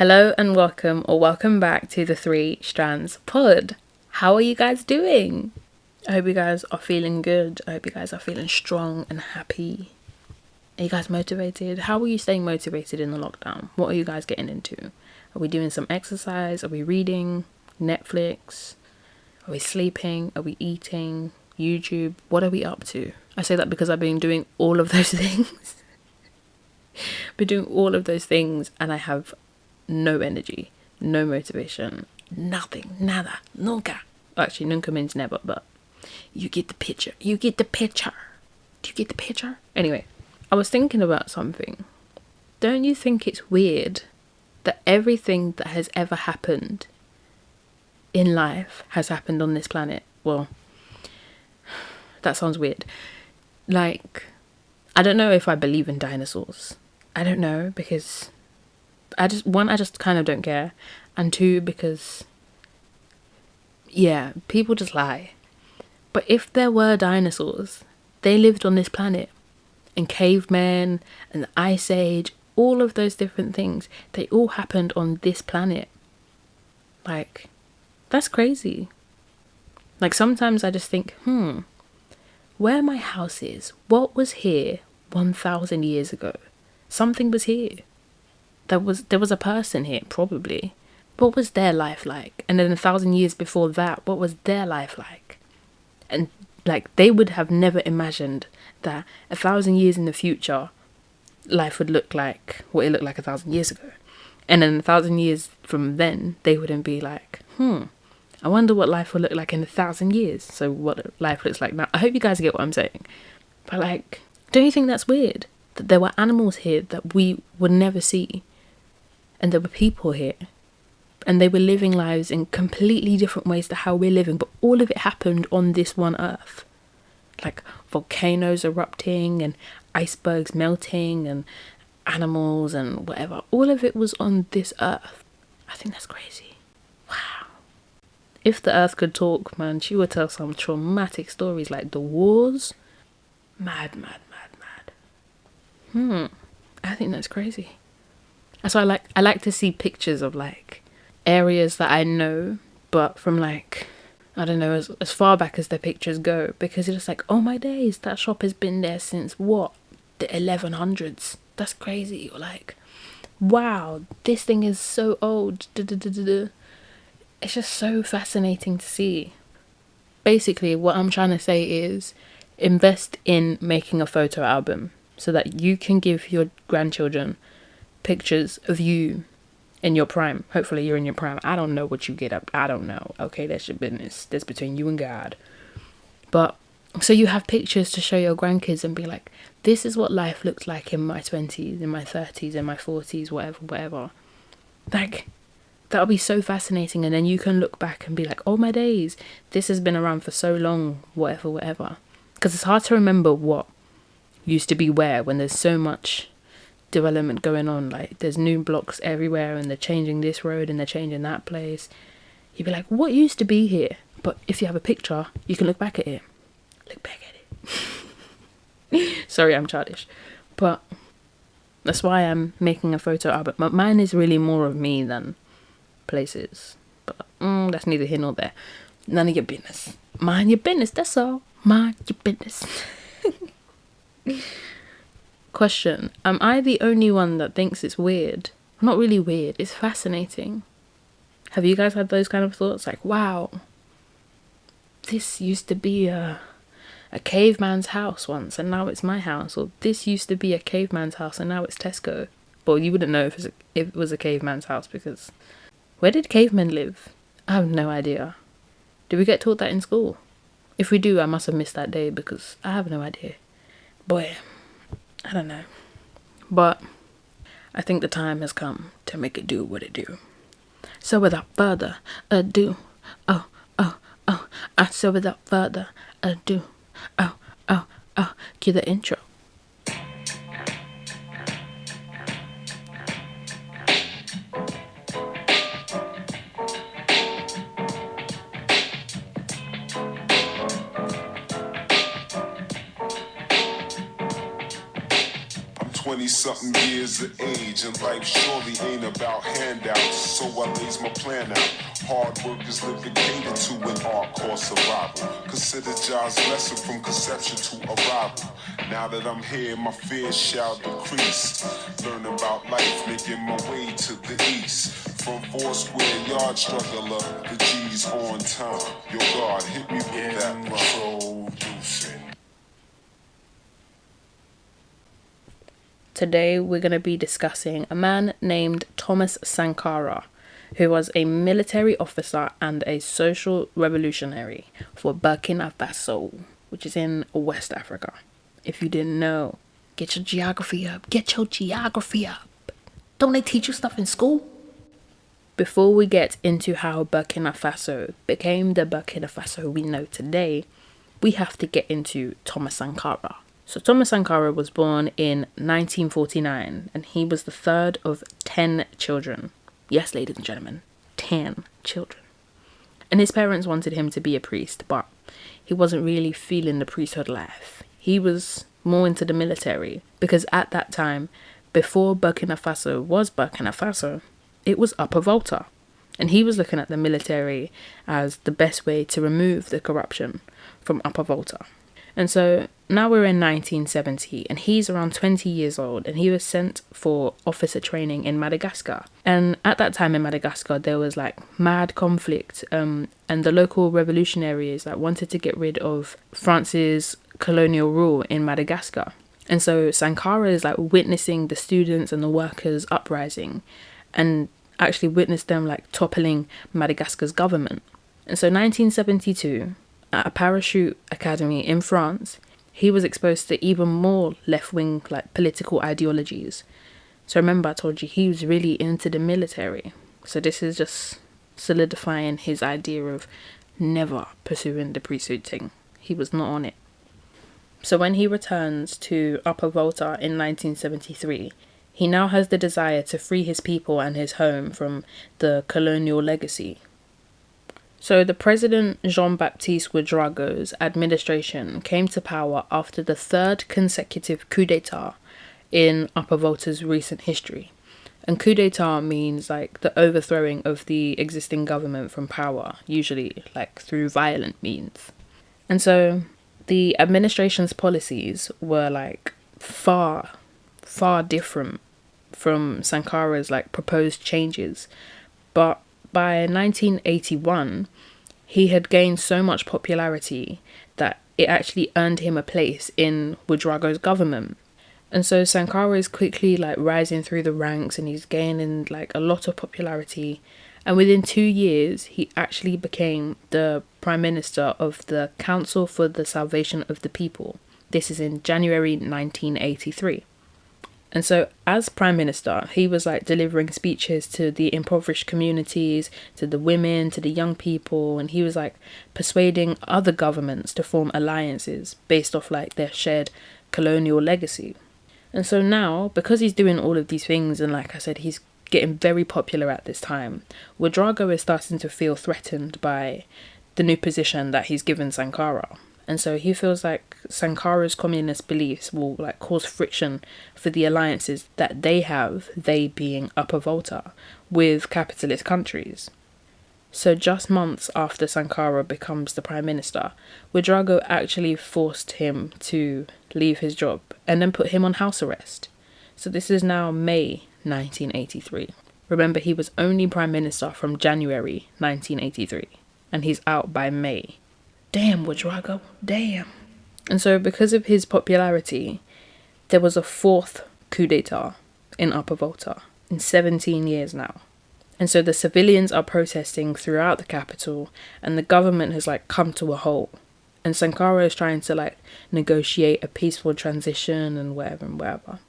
Hello and welcome or welcome back to the Three Strands Pod. How are you guys doing? I hope you guys are feeling good. I hope you guys are feeling strong and happy. Are you guys motivated? How are you staying motivated in the lockdown? What are you guys getting into? Are we doing some exercise? Are we reading? Netflix? Are we sleeping? Are we eating? YouTube? What are we up to? I say that because I've been doing all of those things. Been doing all of those things and I have no energy, no motivation, nothing, nada, nunca. Actually, nunca means never, but you get the picture. You get the picture. Do you get the picture? Anyway, I was thinking about something. Don't you think it's weird that everything that has ever happened in life has happened on this planet? Well, that sounds weird. Like, I don't know if I believe in dinosaurs. I don't know, because I just kind of don't care. And two, because, yeah, people just lie. But if there were dinosaurs, they lived on this planet. And cavemen and the Ice Age, all of those different things, they all happened on this planet. Like, that's crazy. Like, sometimes I just think, where my house is, what was here 1,000 years ago? Something was here. There was a person here, probably. What was their life like? And then 1,000 years before that, what was their life like? And like, they would have never imagined that 1,000 years in the future, life would look like what it looked like 1,000 years ago. And then 1,000 years from then, they wouldn't be like, I wonder what life will look like in 1,000 years. So what life looks like now. I hope you guys get what I'm saying. But like, don't you think that's weird? That there were animals here that we would never see. And there were people here. And they were living lives in completely different ways to how we're living. But all of it happened on this one earth. Like volcanoes erupting and icebergs melting and animals and whatever. All of it was on this earth. I think that's crazy. Wow. If the earth could talk, man, she would tell some traumatic stories like the wars. Mad. I think that's crazy. So I like to see pictures of like areas that I know, but from like, I don't know, as far back as the pictures go, because it's just like, oh my days, that shop has been there since what? The 1100s. That's crazy. Or like, wow, this thing is so old. It's just so fascinating to see. Basically, what I'm trying to say is invest in making a photo album so that you can give your grandchildren pictures of you in your prime. Hopefully you're in your prime. I don't know what you get up. I don't know. Okay, that's your business. That's between you and God. But so you have pictures to show your grandkids and be like, this is what life looked like in my 20s, in my 30s, in my 40s, whatever. Like, that'll be so fascinating. And then you can look back and be like, oh my days, this has been around for so long, whatever. Because it's hard to remember what used to be where when there's so much development going on. Like, there's new blocks everywhere and they're changing this road and they're changing that place. You'd be like, what used to be here? But if you have a picture, you can look back at it. Sorry, I'm childish. But that's why I'm making a photo album. But mine is really more of me than places. But that's neither here nor there. None of your business. Mind your business, that's all. Mind your business. Question. Am I the only one that thinks it's weird? Not really weird. It's fascinating. Have you guys had those kind of thoughts? Like, wow, this used to be a caveman's house once and now it's my house. Or this used to be a caveman's house and now it's Tesco. Well, you wouldn't know if it was a caveman's house, because where did cavemen live? I have no idea. Did we get taught that in school? If we do, I must have missed that day, because I have no idea. Boy, I don't know. But I think the time has come to make it do what it do. So without further ado, so without further ado, cue the intro. 20-something years of age, and life surely ain't about handouts. So I lays my plan out. Hard work is living catered to an hardcore survival. Consider Job's lesson from conception to arrival. Now that I'm here, my fears shall decrease. Learn about life, making my way to the east. From Foursquare Yard struggler, the G's on time. Yo, God, hit me with that introducing. Today we're going to be discussing a man named Thomas Sankara, who was a military officer and a social revolutionary for Burkina Faso, which is in West Africa. If you didn't know, get your geography up. Get your geography up. Don't they teach you stuff in school? Before we get into how Burkina Faso became the Burkina Faso we know today, we have to get into Thomas Sankara. So Thomas Sankara was born in 1949, and he was the third of 10 children. Yes, ladies and gentlemen, 10 children. And his parents wanted him to be a priest, but he wasn't really feeling the priesthood life. He was more into the military, because at that time, before Burkina Faso was Burkina Faso, it was Upper Volta. And he was looking at the military as the best way to remove the corruption from Upper Volta. And so now we're in 1970, and he's around 20 years old, and he was sent for officer training in Madagascar. And at that time in Madagascar, there was like mad conflict, and the local revolutionaries like wanted to get rid of France's colonial rule in Madagascar. And so Sankara is like witnessing the students and the workers uprising, and actually witnessed them like toppling Madagascar's government. And so 1972, at a parachute academy in France, he was exposed to even more left-wing like political ideologies. So remember, I told you he was really into the military. So this is just solidifying his idea of never pursuing the priesthood thing. He was not on it. So when he returns to Upper Volta in 1973, he now has the desire to free his people and his home from the colonial legacy. So the President Jean-Baptiste Ouedraogo's administration came to power after the third consecutive coup d'etat in Upper Volta's recent history. And coup d'etat means like the overthrowing of the existing government from power, usually like through violent means. And so the administration's policies were like far different from Sankara's like proposed changes. But by 1981, he had gained so much popularity that it actually earned him a place in Ouedraogo's government. And so Sankara is quickly like rising through the ranks, and he's gaining like a lot of popularity. And within 2 years, he actually became the Prime Minister of the Council for the Salvation of the People. This is in January 1983. And so as Prime Minister, he was like delivering speeches to the impoverished communities, to the women, to the young people. And he was like persuading other governments to form alliances based off like their shared colonial legacy. And so now, because he's doing all of these things, and like I said, he's getting very popular at this time, Ouedraogo is starting to feel threatened by the new position that he's given Sankara. And so he feels like Sankara's communist beliefs will like cause friction for the alliances that they have, they being Upper Volta, with capitalist countries. So just months after Sankara becomes the Prime Minister, Ouedraogo actually forced him to leave his job and then put him on house arrest. So this is now May 1983. Remember, he was only Prime Minister from January 1983, and he's out by May. Damn, Ouedraogo, damn. And so because of his popularity, there was a fourth coup d'etat in Upper Volta in 17 years now. And so the civilians are protesting throughout the capital, and the government has like come to a halt. And Sankara is trying to like negotiate a peaceful transition and wherever.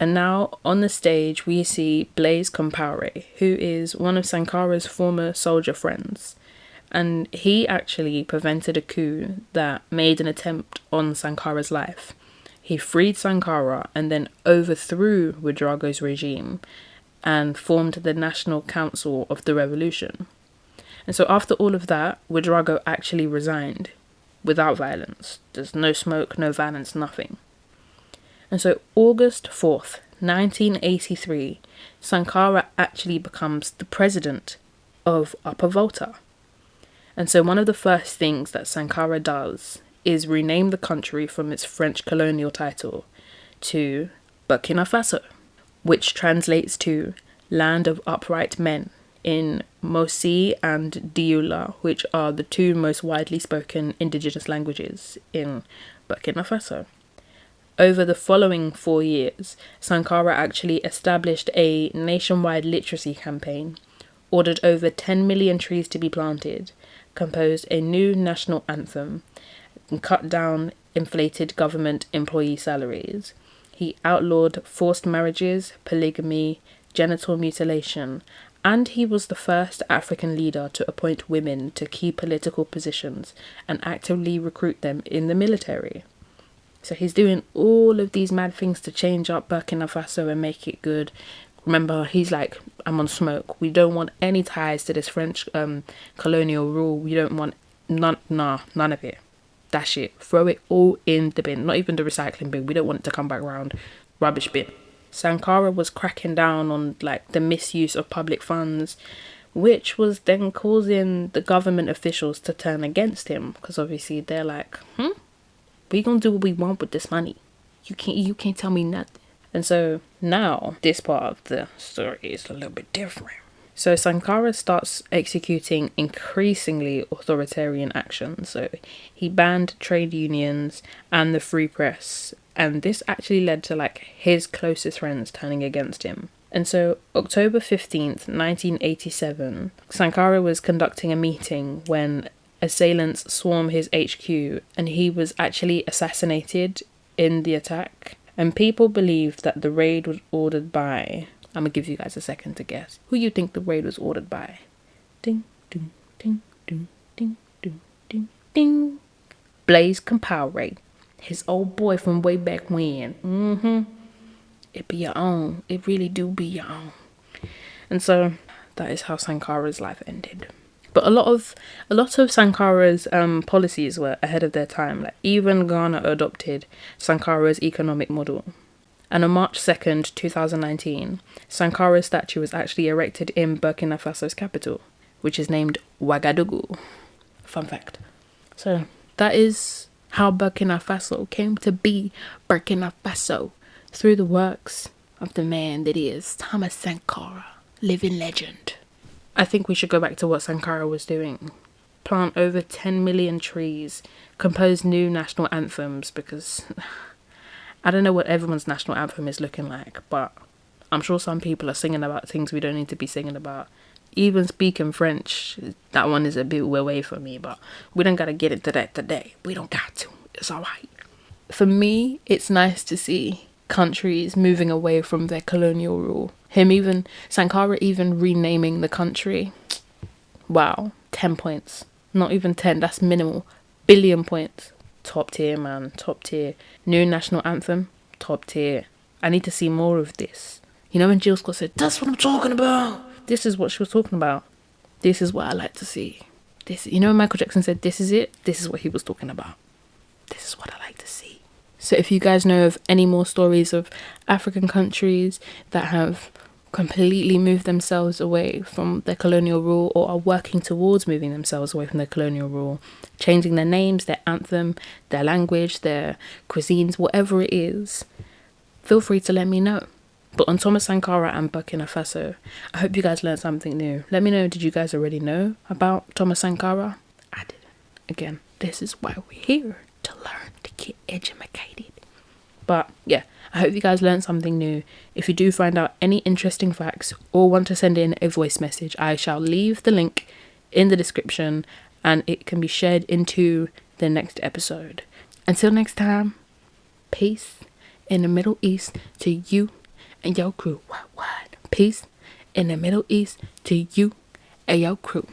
And now on the stage we see Blaise Compaoré, who is one of Sankara's former soldier friends. And he actually prevented a coup that made an attempt on Sankara's life. He freed Sankara and then overthrew Ouedraogo's regime and formed the National Council of the Revolution. And so after all of that, Ouedraogo actually resigned without violence. There's no smoke, no violence, nothing. And so August 4th, 1983, Sankara actually becomes the president of Upper Volta. And so one of the first things that Sankara does is rename the country from its French colonial title to Burkina Faso, which translates to Land of Upright Men in Mosi and Dioula, which are the two most widely spoken indigenous languages in Burkina Faso. Over the following 4 years, Sankara actually established a nationwide literacy campaign, ordered over 10 million trees to be planted, composed a new national anthem, and cut down inflated government employee salaries. He outlawed forced marriages, polygamy, genital mutilation, and he was the first African leader to appoint women to key political positions and actively recruit them in the military. So he's doing all of these mad things to change up Burkina Faso and make it good. Remember, he's like, I'm on smoke. We don't want any ties to this French colonial rule. We don't want none of it. That shit. Throw it all in the bin. Not even the recycling bin. We don't want it to come back round. Rubbish bin. Sankara was cracking down on like the misuse of public funds, which was then causing the government officials to turn against him, because obviously they're like, we gonna do what we want with this money. You can't tell me nothing. And so now this part of the story is a little bit different. So Sankara starts executing increasingly authoritarian action. So he banned trade unions and the free press, and this actually led to like his closest friends turning against him. And so October 15th, 1987, Sankara was conducting a meeting when assailants swarmed his HQ, and he was actually assassinated in the attack. And people believe that the raid was ordered by, I'm gonna give you guys a second to guess who you think the raid was ordered by. Ding, ding, ding, ding, ding, ding, ding, ding. Blaise Compaoré, his old boy from way back when. It be your own. It really do be your own. And so that is how Sankara's life ended. But a lot of Sankara's policies were ahead of their time. Like even Ghana adopted Sankara's economic model. And on March 2nd, 2019, Sankara's statue was actually erected in Burkina Faso's capital, which is named Ouagadougou. Fun fact. So that is how Burkina Faso came to be Burkina Faso, through the works of the man that is Thomas Sankara, living legend. I think we should go back to what Sankara was doing. Plant over 10 million trees, compose new national anthems, because I don't know what everyone's national anthem is looking like, but I'm sure some people are singing about things we don't need to be singing about. Even speaking French, that one is a bit away from me, but we don't gotta get into that today. We don't got to. It's alright. For me, it's nice to see countries moving away from their colonial rule. Sankara even renaming the country. Wow, 10 points. Not even 10, that's minimal. Billion points. Top tier, man, top tier. New national anthem, top tier. I need to see more of this. You know when Jill Scott said, that's what I'm talking about. This is what she was talking about. This is what I like to see. This, you know when Michael Jackson said, this is it? This is what he was talking about. This is what I like to see. So if you guys know of any more stories of African countries that have completely moved themselves away from their colonial rule, or are working towards moving themselves away from their colonial rule, changing their names, their anthem, their language, their cuisines, whatever it is, feel free to let me know. But on Thomas Sankara and Burkina Faso, I hope you guys learned something new. Let me know, did you guys already know about Thomas Sankara? I didn't. Again, this is why we're here, to learn, to get educated. But yeah, I hope you guys learned something new. If you do find out any interesting facts or want to send in a voice message, I shall leave the link in the description and it can be shared into the next episode. Until next time, peace in the Middle East to you and your crew. What? Peace in the Middle East to you and your crew.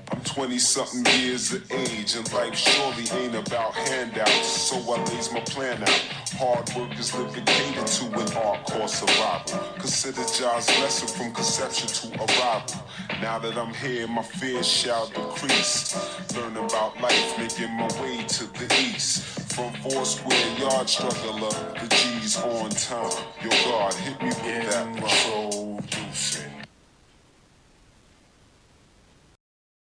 I'm 20-something years of age, and life surely ain't about handouts, so I lays my plan out. Hard work is living catered to an art called survival. Consider Jah's lesson from conception to arrival. Now that I'm here, my fears shall decrease. Learn about life, making my way to the east. From 4 square yard struggler, the G's on time. Yo, God, hit me with that one.